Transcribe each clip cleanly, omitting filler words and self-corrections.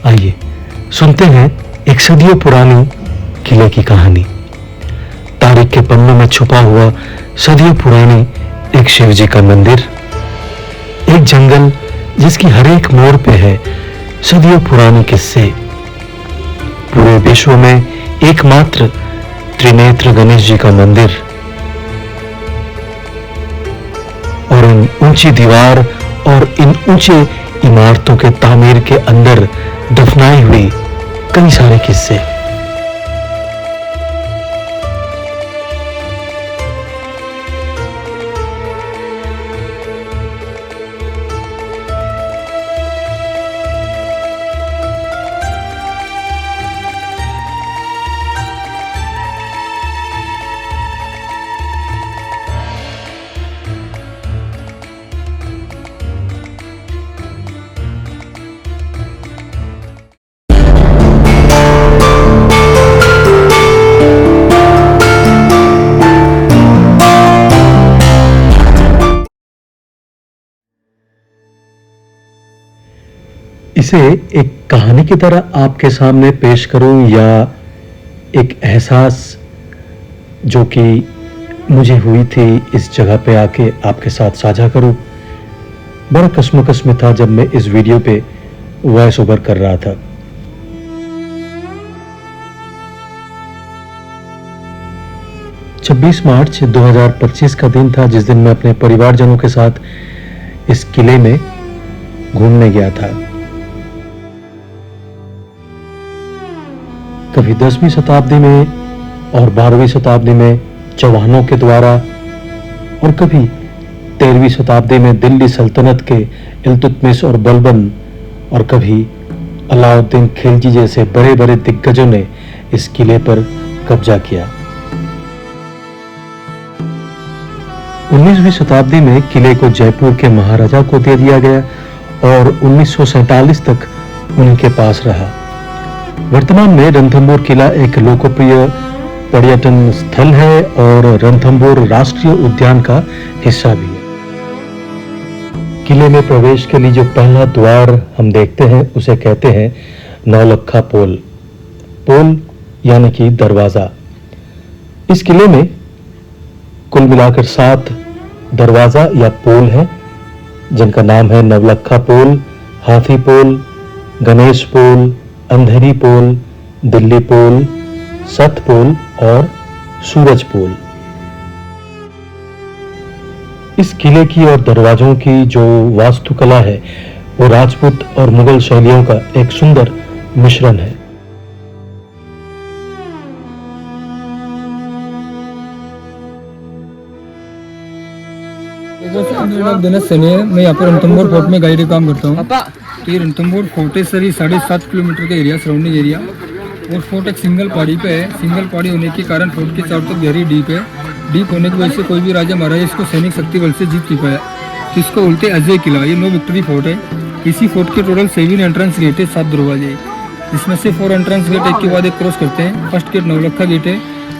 आइए सुनते हैं एक सदियों पुरानी किले की कहानी। तारीख के पन्नों में छुपा हुआ सदियों पुरानी एक शिव जी का मंदिर, एक जंगल जिसकी हर एक मोड़ पे है सदियों पुराने किस्से, पूरे विश्व में एकमात्र त्रिनेत्र गणेश जी का मंदिर और इन ऊंची दीवार और इन ऊंचे इमारतों के तामीर के अंदर दफनाई हुई कई सारे किस्से। इसे एक कहानी की तरह आपके सामने पेश करूं या एक एहसास जो कि मुझे हुई थी इस जगह पे आके आपके साथ साझा करूं। बड़ा कश्मकश में था जब मैं इस वीडियो पे वॉइस ओवर कर रहा था। छब्बीस मार्च 2025 का दिन था जिस दिन मैं अपने परिवारजनों के साथ इस किले में घूमने गया था। कभी 10वीं शताब्दी में और 12वीं शताब्दी में चौहानों के द्वारा और कभी 13वीं शताब्दी में दिल्ली सल्तनत के इल्तुतमिश और बलबन और कभी अलाउद्दीन खिलजी जैसे बड़े बड़े दिग्गजों ने इस किले पर कब्जा किया। 19वीं शताब्दी में किले को जयपुर के महाराजा को दे दिया गया और 1947 तक उन्हीं के पास रहा। वर्तमान में रणथंभौर किला एक लोकप्रिय पर्यटन स्थल है और रणथंभौर राष्ट्रीय उद्यान का हिस्सा भी है। किले में प्रवेश के लिए जो पहला द्वार हम देखते हैं उसे कहते हैं नौलखा पोल। पोल यानी कि दरवाजा। इस किले में कुल मिलाकर 7 दरवाजा या पोल हैं जिनका नाम है नवलखा पोल, हाथी पोल, गणेश पोल, अंधेरी पोल, दिल्ली पोल, सत पोल और सूरज पोल। इस किले की और दरवाजों की जो वास्तुकला है वो राजपूत और मुगल शैलियों का एक सुंदर मिश्रण है। मैं यहाँ पर रणथंभौर फोर्ट में गाइड काम करता हूँ। तो ये रणथंभौर फोर्ट है सर, ये 7.5 किलोमीटर का एरिया, सराउंडिंग एरिया। और फोर्ट एक सिंगल पहाड़ी पे है। सिंगल पहाड़ी होने के कारण फोर्ट के चारों तरफ गहरी डीप है। डीप होने की वजह से कोई भी राजा महाराजा इसको सैनिक शक्ति बल से जीत चुका है। तो इसको बोलते हैं अजय किला। ये नो विक्ट्री फोर्ट है। इसी फोर्ट के टोटल 7 एंट्रेंस गेट है, 7 दरवाजे। इसमें से 4 एंट्रेंस गेट एक के बाद एक क्रॉस करते हैं। फर्स्ट गेट नवलखा गेट है,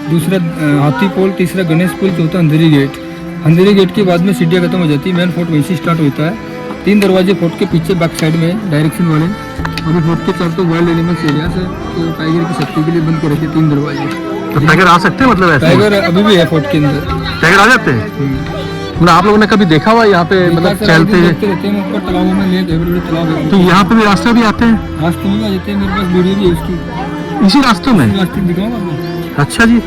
दूसरा हाथी पोल, तीसरा गणेश पोल, चौथा अंधेरी गेट। अंधेरी गेट के बाद में सीढ़ियाँ खत्म हो जाती है। मेन फोर्ट वहीं से स्टार्ट होता है। 3 दरवाजे फोर्ट के पीछे बैक साइड में डायरेक्शन वाले। और फोर्ट के चारों तो वाइल्ड एनिमल्स एरिया से तो टाइगर की शक्ति के लिए बंद कर रखे 3 दरवाजे। तो टाइगर आ सकते हैं मतलब ऐसे? टाइगर अभी भी है फोर्ट के अंदर। टाइगर आ जाते हैं? मतलब आप लोगों ने कभी देखा हुआ यहाँ पे मतलब चलते रहते हैं ऊपर तालाबों में, लेक बड़े तालाब है। तो यहाँ पे भी रास्ते भी आते हैं? रास्ते में भी आ जाते हैं, मेरे पास वीडियो भी है उसकी। इसी रास्तों में? रास्ते दिखाऊंगा आपको। अच्छा जी।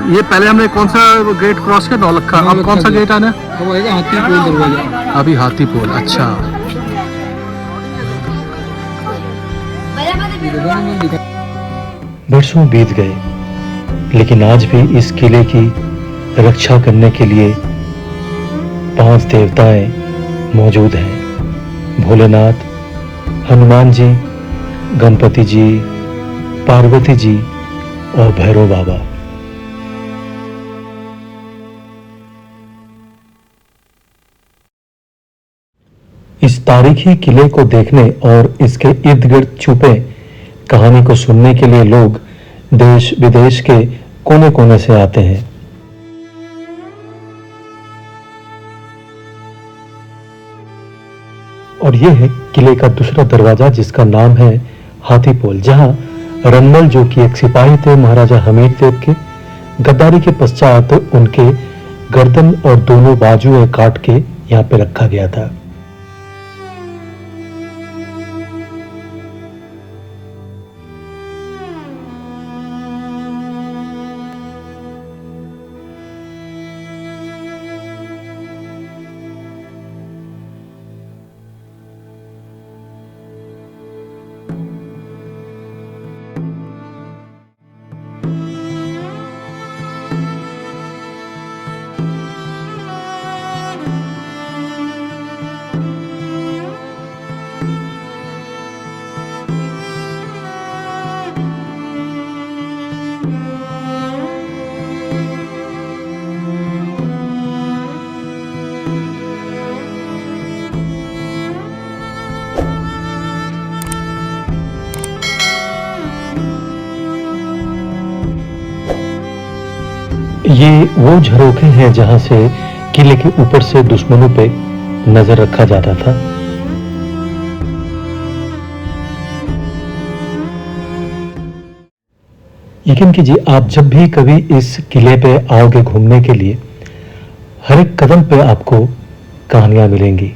ये पहले हमने कौन सा गेट क्रॉस किया? नौलखा। अब कौन सा गेट आना? अब आएगा हाथी पोल दरवाजा। अभी हाथी पोल। अच्छा। वर्षों बीत गए लेकिन आज भी इस किले की रक्षा करने के लिए 5 देवताएं मौजूद हैं। भोलेनाथ, हनुमान जी, गणपति जी, पार्वती जी और भैरव बाबा। इस तारीखी किले को देखने और इसके इर्द गिर्द छुपे कहानी को सुनने के लिए लोग देश विदेश के कोने कोने से आते हैं। और ये है किले का दूसरा दरवाजा जिसका नाम है हाथी पोल, जहां रनमल जो कि एक सिपाही थे महाराजा हमीर देव के, गद्दारी के पश्चात उनके गर्दन और दोनों बाजुएं काट के यहाँ पे रखा गया था। ये वो झरोखे हैं जहां से किले के ऊपर से दुश्मनों पे नजर रखा जाता था। यकीन कीजिए, आप जब भी कभी इस किले पे आओगे घूमने के लिए, हर एक कदम पे आपको कहानियां मिलेंगी।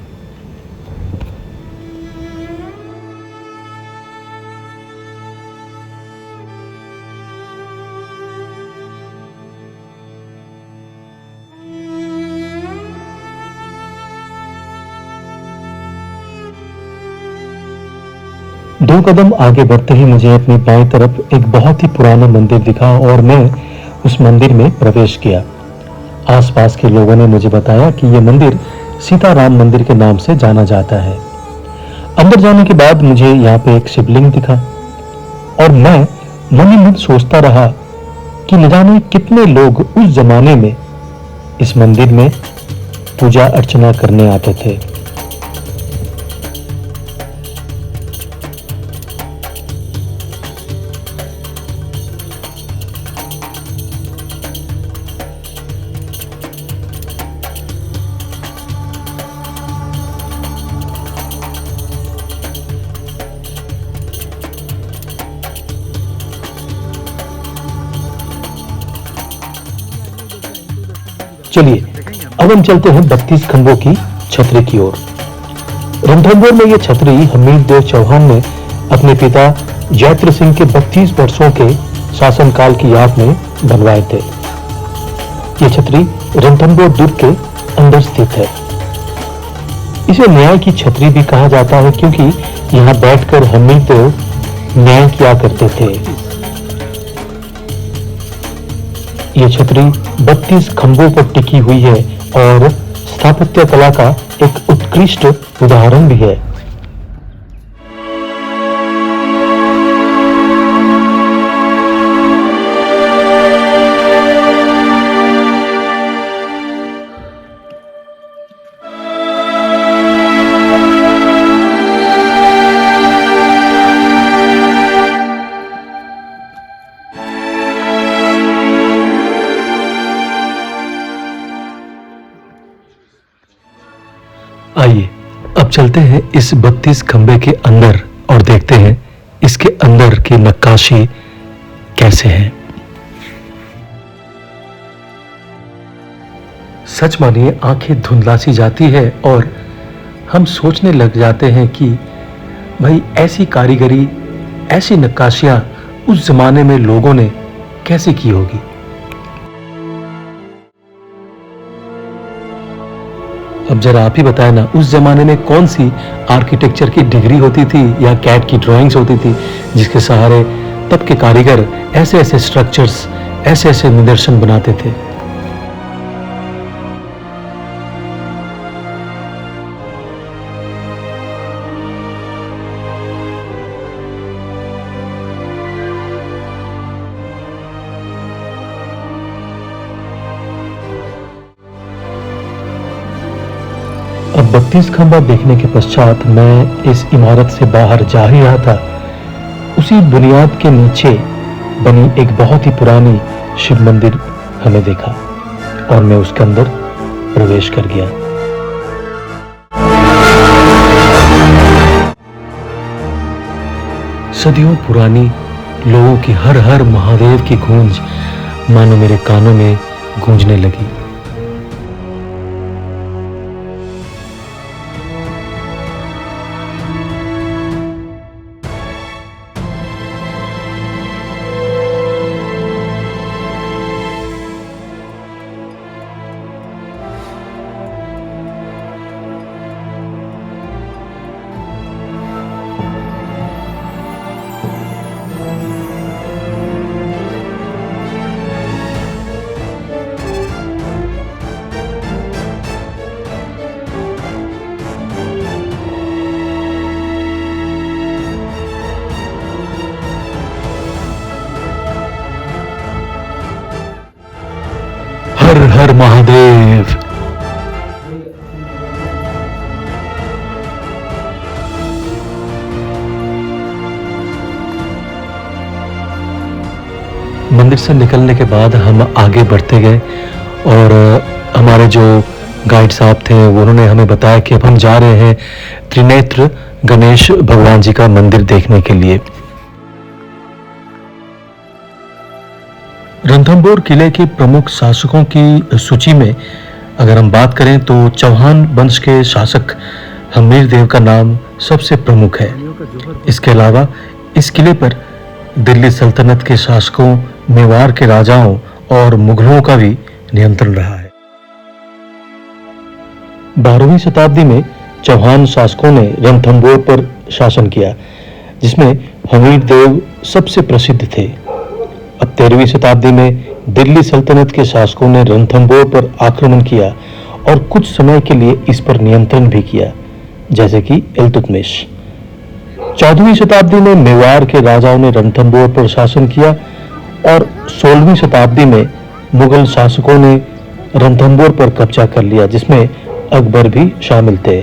दो कदम आगे बढ़ते ही मुझे अपनी बाईं तरफ एक बहुत ही पुराना मंदिर दिखा और मैं उस मंदिर में प्रवेश किया। आसपास के लोगों ने मुझे बताया कि यह मंदिर सीताराम मंदिर के नाम से जाना जाता है। अंदर जाने के बाद मुझे यहाँ पे एक शिवलिंग दिखा और मैं मन ही मन सोचता रहा कि न जाने कितने लोग उस जमाने में इस मंदिर में पूजा अर्चना करने आते थे। चलिए अब हम चलते हैं 32 खंभों की छतरी की ओर। रणथंभौर में यह छतरी हमीर देव चौहान ने अपने पिता जैत्र सिंह के 32 वर्षों के शासनकाल की याद में बनवाए थे। यह छतरी रणथंभौर दुर्ग के अंदर स्थित है। इसे न्याय की छतरी भी कहा जाता है क्योंकि यहाँ बैठकर हमीर देव न्याय किया करते थे। यह छतरी 32 खंभों पर टिकी हुई है और स्थापत्य कला का एक उत्कृष्ट उदाहरण भी है। आइए अब चलते हैं इस 32 खंबे के अंदर और देखते हैं इसके अंदर की नक्काशी कैसे है। सच मानिए आंखें धुंधला सी जाती है और हम सोचने लग जाते हैं कि भाई ऐसी कारीगरी, ऐसी नक्काशियां उस जमाने में लोगों ने कैसे की होगी। अब जरा आप ही बताएं ना, उस जमाने में कौन सी आर्किटेक्चर की डिग्री होती थी या कैट की ड्राइंग्स होती थी जिसके सहारे तब के कारीगर ऐसे ऐसे स्ट्रक्चर्स, ऐसे ऐसे निदर्शन बनाते थे। अब 32 खंबा देखने के पश्चात मैं इस इमारत से बाहर जा ही रहा था। उसी बुनियाद के नीचे बनी एक बहुत ही पुरानी शिव मंदिर हमें देखा और मैं उसके अंदर प्रवेश कर गया। सदियों पुरानी लोगों की हर हर महादेव की गूंज मानो मेरे कानों में गूंजने लगी। हर हर महादेव। मंदिर से निकलने के बाद हम आगे बढ़ते गए और हमारे जो गाइड साहब थे उन्होंने हमें बताया कि अब हम जा रहे हैं त्रिनेत्र गणेश भगवान जी का मंदिर देखने के लिए। रणथंभौर किले के प्रमुख शासकों की सूची में अगर हम बात करें तो चौहान वंश के शासक हमीर देव का नाम सबसे प्रमुख है। इसके अलावा इस किले पर दिल्ली सल्तनत के शासकों, मेवाड़ के राजाओं और मुगलों का भी नियंत्रण रहा है। 12वीं शताब्दी में चौहान शासकों ने रणथंभौर पर शासन किया, जिसमें हमीर देव सबसे प्रसिद्ध थे। अब 13वीं शताब्दी में दिल्ली सल्तनत के शासकों ने रणथंभौर पर आक्रमण किया और कुछ समय के लिए इस पर नियंत्रण भी किया, जैसे कि इल्तुतमिश। 14वीं शताब्दी में मेवाड़ के राजाओं ने रणथंभौर पर शासन किया और 16वीं शताब्दी में मुगल शासकों ने रणथंभौर पर कब्जा कर लिया, जिसमें अकबर भी शामिल थे।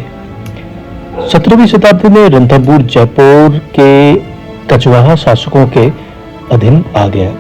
17वीं शताब्दी में रणथंभौर जयपुर के कचवाहा शासकों के अधीन आ गया।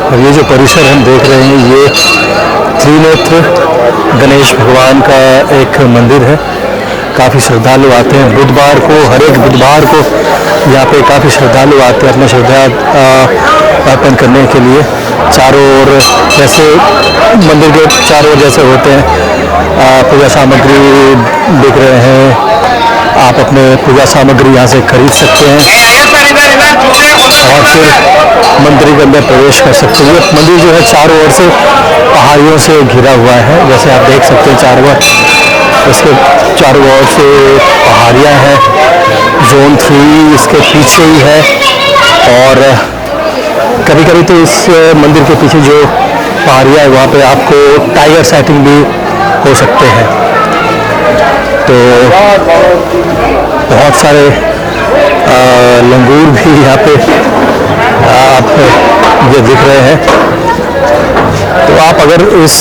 और ये जो परिसर हम देख रहे हैं ये त्रिनेत्र गणेश भगवान का एक मंदिर है। काफ़ी श्रद्धालु आते हैं बुधवार को, हर एक बुधवार को यहाँ पे काफ़ी श्रद्धालु आते हैं अपना श्रद्धा अर्पण करने के लिए। चारों ओर जैसे मंदिर के चारों ओर जैसे होते हैं पूजा सामग्री बिक रहे हैं, आप अपने पूजा सामग्री यहाँ से खरीद सकते हैं और फिर मंदिर के अंदर प्रवेश कर सकते हैं। मंदिर जो है चारों ओर से पहाड़ियों से घिरा हुआ है, जैसे आप देख सकते हैं चारों ओर इसके चारों ओर से पहाड़ियाँ हैं। जोन 3 इसके पीछे ही है और कभी कभी तो इस मंदिर के पीछे जो पहाड़ियाँ है वहाँ पे आपको टाइगर साइटिंग भी हो सकते हैं। तो बहुत सारे लंगूर भी यहाँ पे आप ये दिख रहे हैं। तो आप अगर इस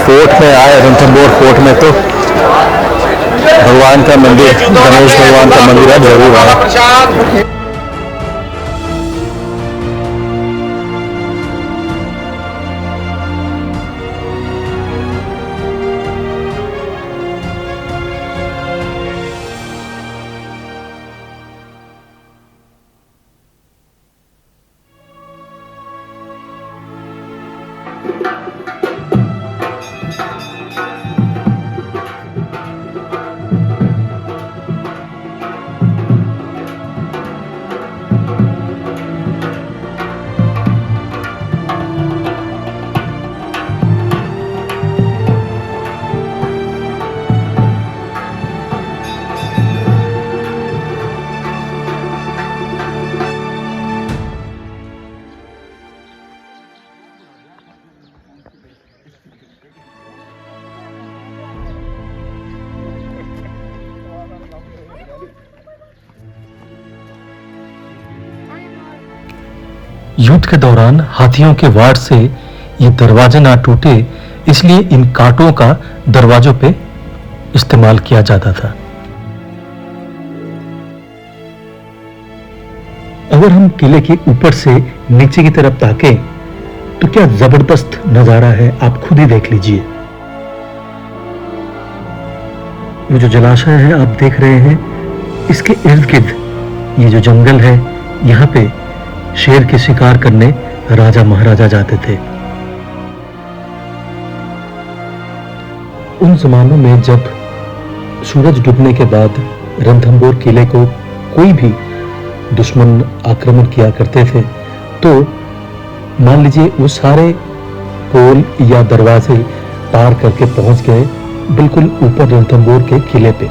फोर्ट में आए, रणथंभौर फोर्ट में, तो भगवान का मंदिर, गणेश भगवान का मंदिर है, जरूर आए। युद्ध के दौरान हाथियों के वार से ये दरवाजे ना टूटे, इसलिए इन कांटों का दरवाजों पे इस्तेमाल किया जाता था। अगर हम किले के ऊपर से नीचे की तरफ ताकें तो क्या जबरदस्त नजारा है, आप खुद ही देख लीजिए। ये जो जलाशय है आप देख रहे हैं, इसके इर्द गिर्द ये जो जंगल है, यहाँ पे शेर के शिकार करने राजा महाराजा जाते थे। उन जमानों में जब सूरज डूबने के बाद रणथंभौर किले को कोई भी दुश्मन आक्रमण किया करते थे, तो मान लीजिए वो सारे पोल या दरवाजे पार करके पहुंच गए बिल्कुल ऊपर रणथंभौर के किले पे।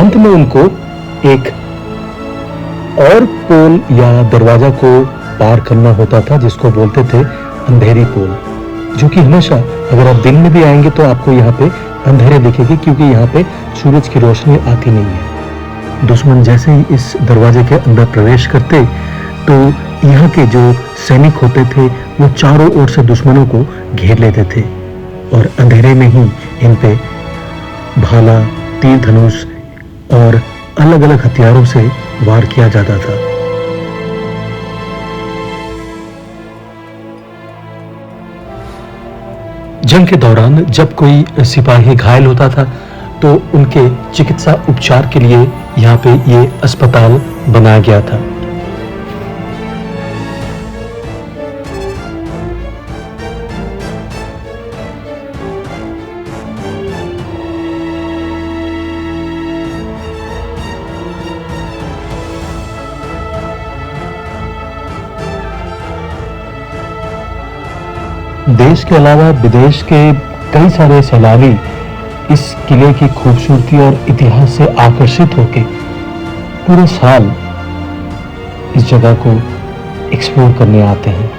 अंत में उनको एक और पोल या दरवाजा को पार करना होता था, जिसको बोलते थे अंधेरी पोल, जो कि हमेशा अगर आप दिन में भी आएंगे तो आपको यहाँ पे अंधेरे दिखेगी, क्योंकि यहाँ पे सूरज की रोशनी आती नहीं है। दुश्मन जैसे ही इस दरवाजे के अंदर प्रवेश करते तो यहाँ के जो सैनिक होते थे वो चारों ओर से दुश्मनों को घेर लेते थे और अंधेरे में ही इन पे भाला, तीर धनुष और अलग अलग हथियारों से वार किया जाता था। जंग के दौरान जब कोई सिपाही घायल होता था तो उनके चिकित्सा उपचार के लिए यहाँ पे ये अस्पताल बनाया गया था। देश के अलावा विदेश के कई सारे सैलानी इस किले की खूबसूरती और इतिहास से आकर्षित होकर पूरे साल इस जगह को एक्सप्लोर करने आते हैं।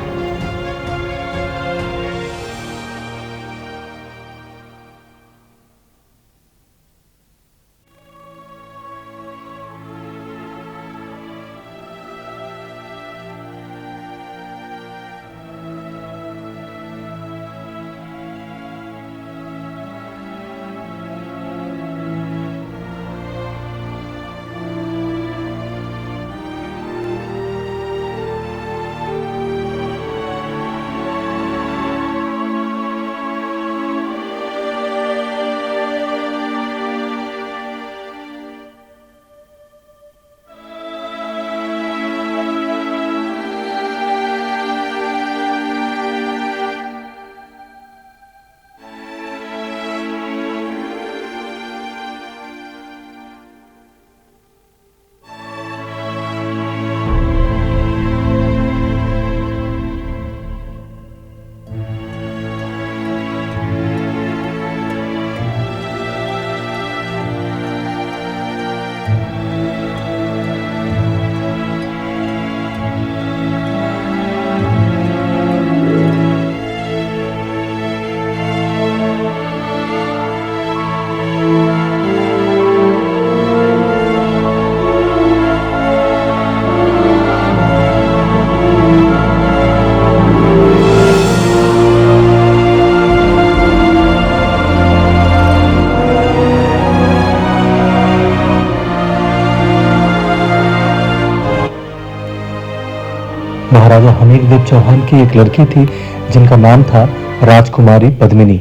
महाराजा हमीरदेव चौहान की एक लड़की थी जिनका नाम था राजकुमारी पद्मिनी।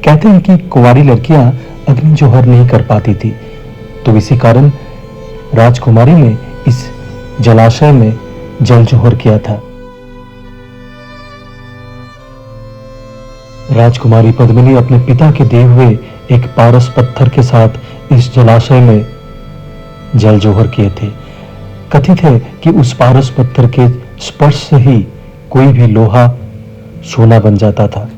कहते हैं कि कुंवारी लड़कियां अग्नि जोहर नहीं कर पाती थी, तो इसी कारण राजकुमारी ने इस जलाशय में जल जोहर किया था। राजकुमारी पद्मिनी अपने पिता के दिए हुए एक पारस पत्थर के साथ इस जलाशय में जल जोहर किए थे। कथित है कि उस पारस पत्थर के स्पर्श से ही कोई भी लोहा सोना बन जाता था।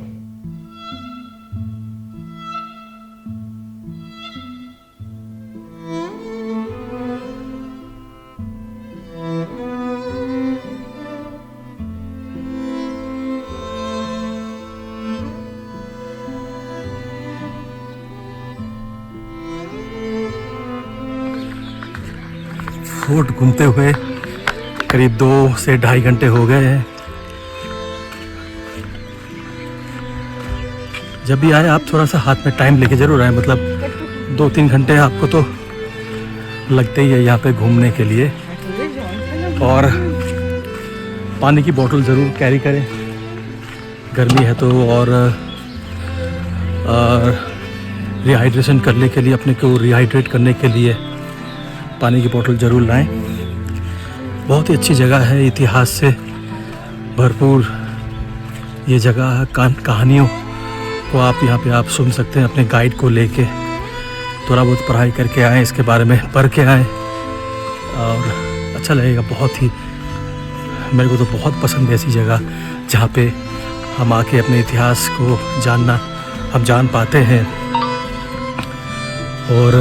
फोर्ट घूमते हुए करीब 2 से ढाई घंटे हो गए हैं। जब भी आए आप थोड़ा सा हाथ में टाइम लेके जरूर आए, मतलब 2-3 घंटे आपको तो लगते ही है यहाँ पे घूमने के लिए। और पानी की बोतल ज़रूर कैरी करें, गर्मी है तो। और रिहाइड्रेशन करने के लिए, अपने को रिहाइड्रेट करने के लिए पानी की बोतल ज़रूर लाएं। बहुत ही अच्छी जगह है, इतिहास से भरपूर ये जगह है। कहानियों को आप यहाँ पे आप सुन सकते हैं, अपने गाइड को लेके थोड़ा बहुत पढ़ाई करके आएँ, इसके बारे में पढ़ के आएँ और अच्छा लगेगा। बहुत ही मेरे को तो बहुत पसंद है ऐसी जगह जहाँ पे हम आके अपने इतिहास को जानना हम जान पाते हैं, और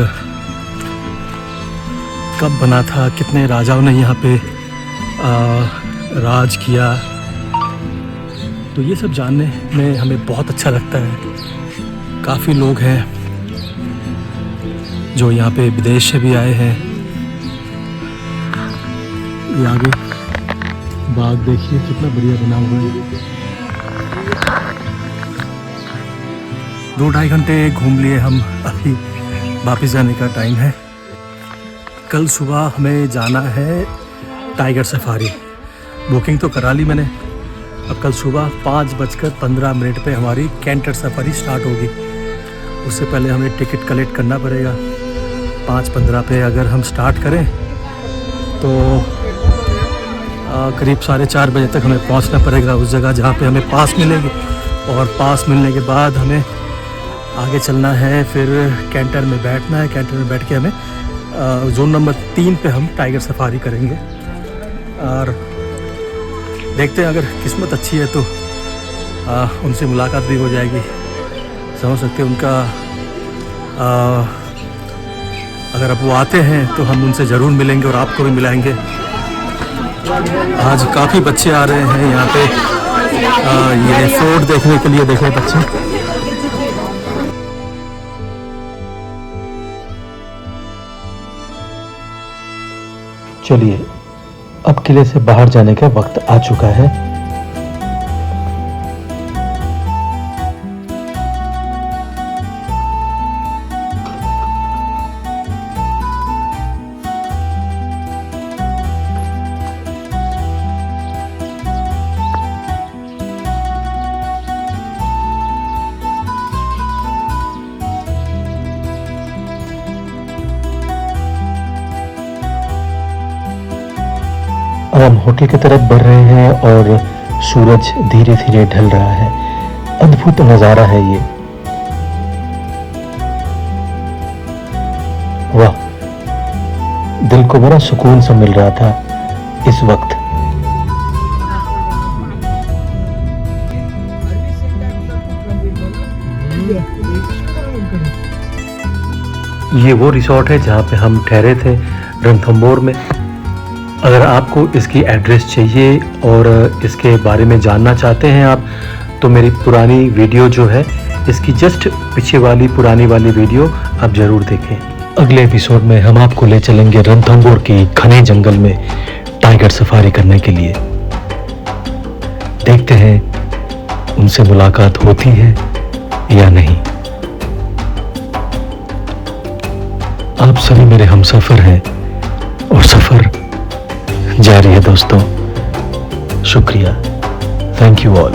कब बना था, कितने राजाओं ने यहाँ पे राज किया, तो ये सब जानने में हमें बहुत अच्छा लगता है। काफ़ी लोग हैं जो यहाँ पे विदेश से भी आए हैं। ये आगे बाग देखिए कितना बढ़िया बना हुआ है। 2-2.5 घंटे घूम लिए हम, अभी वापस जाने का टाइम है। कल सुबह हमें जाना है टाइगर सफारी। बुकिंग तो करा ली मैंने। अब कल सुबह 5:15 पे हमारी कैंटर सफारी स्टार्ट होगी। उससे पहले हमें टिकट कलेक्ट करना पड़ेगा। 5:15 पे अगर हम स्टार्ट करें तो करीब 4:30 बजे तक हमें पहुंचना पड़ेगा उस जगह जहां पे हमें पास मिलेगी। और पास मिलने के बाद हमें आगे चलना है, फिर कैंटर में बैठना है। कैंटर में बैठ के हमें जोन नंबर 3 पे हम टाइगर सफारी करेंगे। और देखते हैं, अगर किस्मत अच्छी है तो उनसे मुलाकात भी हो जाएगी। समझ सकते हैं उनका, अगर अब वो आते हैं तो हम उनसे ज़रूर मिलेंगे और आपको भी मिलाएंगे। आज काफ़ी बच्चे आ रहे हैं यहाँ पे ये फोर्ट देखने के लिए। देखें बच्चे, चलिए अब किले से बाहर जाने का वक्त आ चुका है। अब हम होटल की तरफ बढ़ रहे हैं और सूरज धीरे धीरे ढल रहा है। अद्भुत नजारा है ये। वाह, दिल को बड़ा सुकून सा मिल रहा था इस वक्त। ये वो रिसोर्ट है जहाँ पे हम ठहरे थे, रणथंभौर में। अगर आपको इसकी एड्रेस चाहिए और इसके बारे में जानना चाहते हैं आप, तो मेरी पुरानी वीडियो जो है, इसकी जस्ट पीछे वाली पुरानी वाली वीडियो आप ज़रूर देखें। अगले एपिसोड में हम आपको ले चलेंगे रणथंभौर की घने जंगल में टाइगर सफारी करने के लिए। देखते हैं उनसे मुलाकात होती है या नहीं। आप सभी मेरे हमसफर हैं और सफर जारी है दोस्तों। शुक्रिया, थैंक यू ऑल।